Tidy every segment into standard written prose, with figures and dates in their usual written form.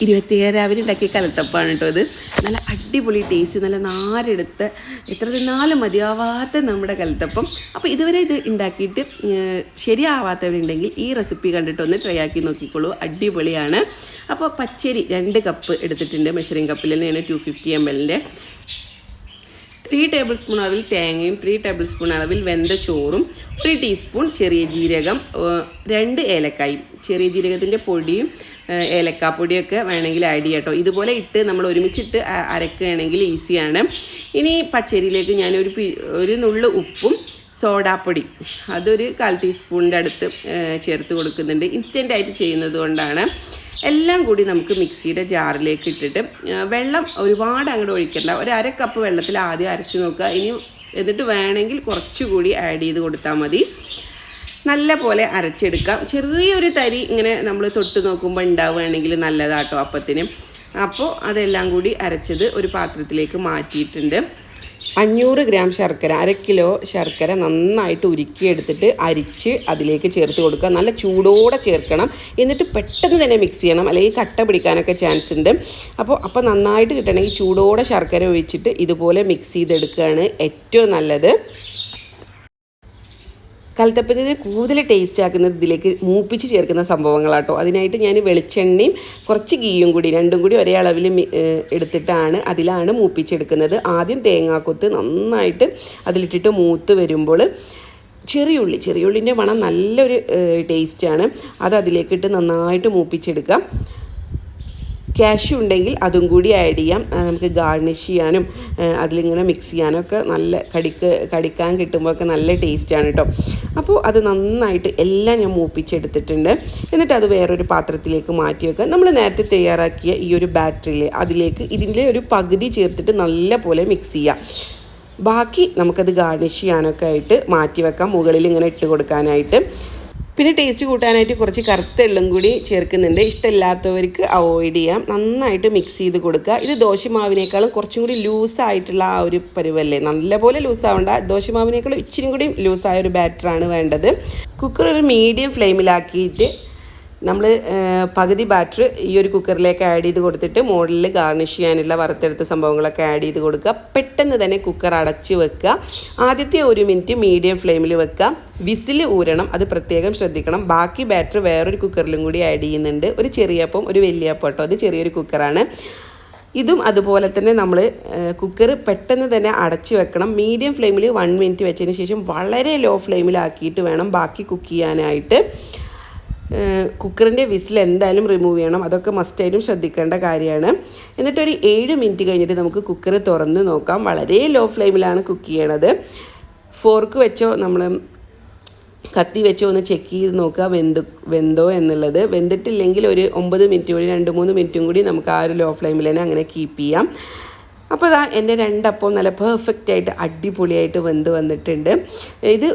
27 രാവിലെ ഉണ്ടാക്കിയ കലത്തപ്പാണ് കേട്ടോ ഇത്. നല്ല അടിപൊളി ടേസ്റ്റ്, നല്ല നാരെടുത്ത് എത്ര തിന്നാലും മതിയാവാത്ത നമ്മുടെ കലത്തപ്പം. അപ്പോൾ ഇതുവരെ ഇത് ഉണ്ടാക്കിയിട്ട് ശരിയാവാത്തവരുണ്ടെങ്കിൽ ഈ റെസിപ്പി കണ്ടിട്ടൊന്ന് ട്രൈ ആക്കി നോക്കിക്കോളൂ, അടിപൊളിയാണ്. അപ്പോൾ പച്ചരി 2 കപ്പ് എടുത്തിട്ടുണ്ട്, മെഷറിംഗ് കപ്പിൽ തന്നെയാണ് 250 ml. 3 ടേബിൾ സ്പൂൺ അളവിൽ തേങ്ങയും 3 ടേബിൾ സ്പൂൺ അളവിൽ വെന്ത ചോറും 1 ടീസ്പൂൺ ചെറിയ ജീരകം, 2 ഏലക്കായും. ചെറിയ ജീരകത്തിൻ്റെ പൊടിയും ഏലക്കാപ്പൊടിയൊക്കെ വേണമെങ്കിൽ ആഡ് ചെയ്യാം കേട്ടോ. ഇതുപോലെ ഇട്ട് നമ്മൾ ഒരുമിച്ചിട്ട് അരക്കുകയാണെങ്കിൽ ഈസിയാണ്. ഇനി പച്ചരിയിലേക്ക് ഞാൻ ഒരു നുള്ളു ഉപ്പും സോഡാപ്പൊടി അതൊരു 1/4 ടീസ്പൂണിൻ്റെ അടുത്ത് ചേർത്ത് കൊടുക്കുന്നുണ്ട്. ഇൻസ്റ്റൻ്റായിട്ട് ചെയ്യുന്നത് കൊണ്ടാണ്. എല്ലാം കൂടി നമുക്ക് മിക്സിയുടെ ജാറിലേക്ക് ഇട്ടിട്ട് വെള്ളം ഒരുപാട് അങ്ങോട്ട് ഒഴിക്കണ്ട, ഒരു 1/2 കപ്പ് വെള്ളത്തിൽ ആദ്യം അരച്ച് നോക്കുക. എന്നിട്ട് വേണമെങ്കിൽ കുറച്ചുകൂടി ആഡ് ചെയ്ത് കൊടുത്താൽ മതി. നല്ല പോലെ അരച്ചെടുക്കാം. ചെറിയൊരു തരി ഇങ്ങനെ നമ്മൾ തൊട്ട് നോക്കുമ്പോൾ ഉണ്ടാവുകയാണെങ്കിൽ നല്ലതാട്ടോ അപ്പത്തിന്. അപ്പോൾ അതെല്ലാം കൂടി അരച്ചത് ഒരു പാത്രത്തിലേക്ക് മാറ്റിയിട്ടുണ്ട്. 500 ഗ്രാം ശർക്കര, 1/2 കിലോ ശർക്കര നന്നായിട്ട് ഉരുക്കിയെടുത്തിട്ട് അരിച്ച് അതിലേക്ക് ചേർത്ത് കൊടുക്കുക. നല്ല ചൂടോടെ ചേർക്കണം. എന്നിട്ട് പെട്ടെന്ന് തന്നെ മിക്സ് ചെയ്യണം, അല്ലെങ്കിൽ കട്ട പിടിക്കാനൊക്കെ ചാൻസ് ഉണ്ട്. അപ്പോൾ നന്നായിട്ട് കിട്ടണമെങ്കിൽ ചൂടോടെ ശർക്കര ഒഴിച്ചിട്ട് ഇതുപോലെ മിക്സ് ചെയ്തെടുക്കുകയാണ് ഏറ്റവും നല്ലത്. കലത്തപ്പത്തിന് കൂടുതൽ ടേസ്റ്റ് ആക്കുന്നത് ഇതിലേക്ക് മൂപ്പിച്ച് ചേർക്കുന്ന സംഭവങ്ങളാട്ടോ. അതിനായിട്ട് ഞാൻ വെളിച്ചെണ്ണയും കുറച്ച് ഗീയും കൂടി രണ്ടും കൂടി ഒരേ അളവിൽ എടുത്തിട്ടാണ് അതിലാണ് മൂപ്പിച്ചെടുക്കുന്നത്. ആദ്യം തേങ്ങാക്കൊത്ത് നന്നായിട്ട് അതിലിട്ടിട്ട് മൂത്ത് വരുമ്പോൾ ചെറിയുള്ളിൻ്റെ മണം നല്ലൊരു ടേസ്റ്റാണ്. അത് അതിലേക്കിട്ട് നന്നായിട്ട് മൂപ്പിച്ചെടുക്കാം. കാഷ്യൂ ഉണ്ടെങ്കിൽ അതും കൂടി ആഡ് ചെയ്യാം. നമുക്ക് ഗാർണിഷ് ചെയ്യാനും അതിലിങ്ങനെ മിക്സ് ചെയ്യാനും ഒക്കെ നല്ല കടിക്കാൻ കിട്ടുമ്പോഴൊക്കെ നല്ല ടേസ്റ്റാണ് കേട്ടോ. അപ്പോൾ അത് നന്നായിട്ട് എല്ലാം ഞാൻ മൂപ്പിച്ചെടുത്തിട്ടുണ്ട്. എന്നിട്ട് അത് വേറൊരു പാത്രത്തിലേക്ക് മാറ്റി വെക്കാം. നമ്മൾ നേരത്തെ തയ്യാറാക്കിയ ഈ ഒരു ബാറ്ററിൽ അതിലേക്ക് ഇതിൻ്റെ ഒരു പകുതി ചേർത്തിട്ട് നല്ല പോലെ മിക്സ് ചെയ്യാം. ബാക്കി നമുക്കത് ഗാർണിഷ് ചെയ്യാനൊക്കെ ആയിട്ട് മാറ്റി വെക്കാം, മുകളിൽ ഇങ്ങനെ ഇട്ട് കൊടുക്കാനായിട്ട്. പിന്നെ ടേസ്റ്റ് കൂട്ടാനായിട്ട് കുറച്ച് കറുത്ത എള്ളും കൂടി ചേർക്കുന്നുണ്ട്. ഇഷ്ടമില്ലാത്തവർക്ക് അവോയ്ഡ് ചെയ്യാം. നന്നായിട്ട് മിക്സ് ചെയ്ത് കൊടുക്കുക. ഇത് ദോശമാവിനേക്കാളും കുറച്ചും കൂടി ലൂസായിട്ടുള്ള ആ ഒരു പരുവല്ലേ, നല്ലപോലെ ലൂസാവണ്ട, ദോശമാവിനേക്കാളും ഇച്ചിരി കൂടി ലൂസായ ഒരു ബാറ്ററാണ് വേണ്ടത്. കുക്കർ ഒരു മീഡിയം ഫ്ലെയിമിലാക്കിയിട്ട് നമ്മൾ പകുതി ബാറ്റർ ഈ ഒരു കുക്കറിലേക്ക് ആഡ് ചെയ്ത് കൊടുത്തിട്ട് മുകളിൽ ഗാർണിഷ് ചെയ്യാനുള്ള വറുത്തെടുത്ത സംഭവങ്ങളൊക്കെ ആഡ് ചെയ്ത് കൊടുക്കുക. പെട്ടെന്ന് തന്നെ കുക്കർ അടച്ച് വെക്കുക. ആദ്യത്തെ 1 മിനിറ്റ് മീഡിയം ഫ്ലെയിമിൽ വെക്കുക. വിസിൽ ഊരണം, അത് പ്രത്യേകം ശ്രദ്ധിക്കണം. ബാക്കി ബാറ്റർ വേറൊരു കുക്കറിലും കൂടി ആഡ് ചെയ്യുന്നുണ്ട്. ഒരു ചെറിയപ്പം ഒരു വലിയപ്പം കേട്ടോ, അത് ചെറിയൊരു കുക്കറാണ്. ഇതും അതുപോലെ തന്നെ നമ്മൾ കുക്കർ പെട്ടെന്ന് തന്നെ അടച്ച് വെക്കണം. മീഡിയം ഫ്ലെയിമിൽ 1 മിനിറ്റ് വെച്ചതിന് ശേഷം വളരെ ലോ ഫ്ലെയിമിലാക്കിയിട്ട് വേണം ബാക്കി കുക്ക് ചെയ്യാനായിട്ട്. കുക്കറിൻ്റെ വിസിൽ എന്തായാലും റിമൂവ് ചെയ്യണം, അതൊക്കെ മസ്റ്റായിട്ടും ശ്രദ്ധിക്കേണ്ട കാര്യമാണ്. എന്നിട്ടൊരു 7 മിനിറ്റ് കഴിഞ്ഞിട്ട് നമുക്ക് കുക്കർ തുറന്ന് നോക്കാം. വളരെ ലോ ഫ്ലെയിമിലാണ് കുക്ക് ചെയ്യണത്. ഫോർക്ക് വെച്ചോ നമ്മൾ കത്തി വെച്ചോ ഒന്ന് ചെക്ക് ചെയ്ത് നോക്കുക വെന്തോ എന്നുള്ളത്. വെന്തിട്ടില്ലെങ്കിൽ ഒരു 9 മിനിറ്റ് കൂടി 2-3 മിനിറ്റും കൂടി നമുക്ക് ആ ഒരു ലോ ഫ്ലെയിമിൽ തന്നെ അങ്ങനെ കീപ്പ് ചെയ്യാം. അപ്പോൾ ഇതാ എൻ്റെ 2 അപ്പം നല്ല പെർഫെക്റ്റായിട്ട് അടിപൊളിയായിട്ട് വന്നിട്ടുണ്ട്. ഇത്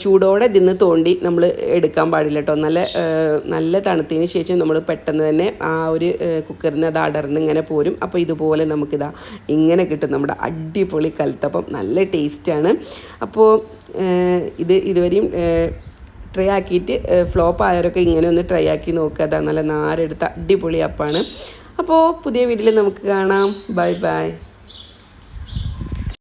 ചൂടോടെ ഇതിന്ന് തോണ്ടി നമ്മൾ എടുക്കാൻ പാടില്ല കേട്ടോ. നല്ല തണുത്തതിന് ശേഷം നമ്മൾ പെട്ടെന്ന് തന്നെ ആ ഒരു കുക്കറിന് അത് അടർന്ന് ഇങ്ങനെ പോരും. അപ്പോൾ ഇതുപോലെ നമുക്കിതാ ഇങ്ങനെ കിട്ടും നമ്മുടെ അടിപൊളി കലത്തപ്പം. നല്ല ടേസ്റ്റാണ്. അപ്പോൾ ഇതുവരെയും ട്രൈ ആക്കിയിട്ട് ഫ്ലോപ്പ് ആയവരൊക്കെ ഇങ്ങനെ ഒന്ന് ട്രൈ ആക്കി നോക്കുക. അതാ നല്ല നാരെടുത്ത അടിപൊളി അപ്പാണ്. അപ്പോൾ പുതിയ വീഡിയോയിൽ നമുക്ക് കാണാം. Bye bye.